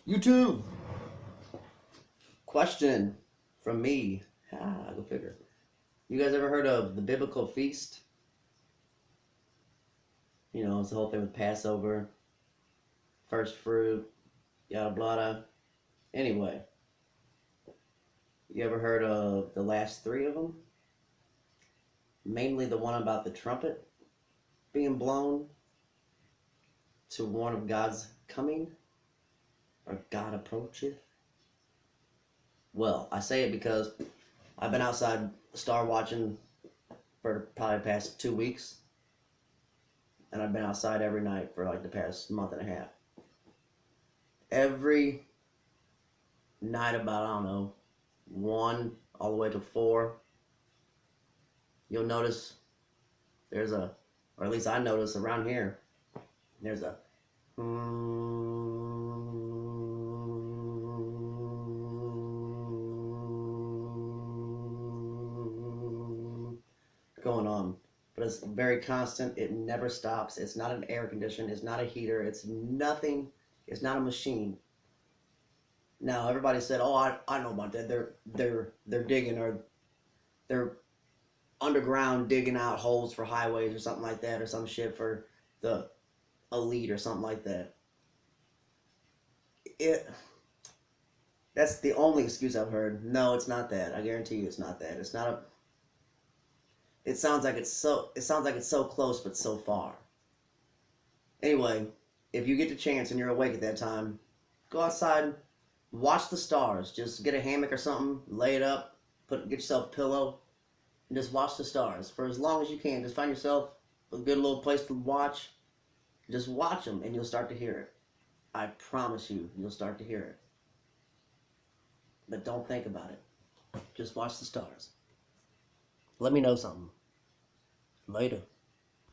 YouTube. Question from me. Go figure. You guys ever heard of the biblical feast? You know, it's the whole thing with Passover, first fruit, yada blada. Anyway, you ever heard of the last three of them? Mainly the one about the trumpet being blown to warn of God's coming, or God approacheth. Well, I say it because I've been outside star watching for probably the past 2 weeks, and I've been outside every night for like the past month and a half. Every night about, I don't know, 1 all the way to 4, you'll notice there's a, or at least I notice around here, there's a going on, but it's very constant. It never stops. It's not an air conditioner. It's not a heater. It's nothing. It's not a machine. Now everybody said, "Oh, I know about that. They're digging, or they're underground digging out holes for highways or something like that, or some shit for the elite or something like that." It That's the only excuse I've heard. No, it's not that. I guarantee you, it's not that. It's not a. It sounds like it's so. It sounds like it's so close but so far. Anyway, if you get the chance and you're awake at that time, go outside, watch the stars. Just get a hammock or something, lay it up, get yourself a pillow, and just watch the stars for as long as you can. Just find yourself a good little place to watch. Just watch them, and you'll start to hear it. I promise you, you'll start to hear it. But don't think about it. Just watch the stars. Let me know something. Later.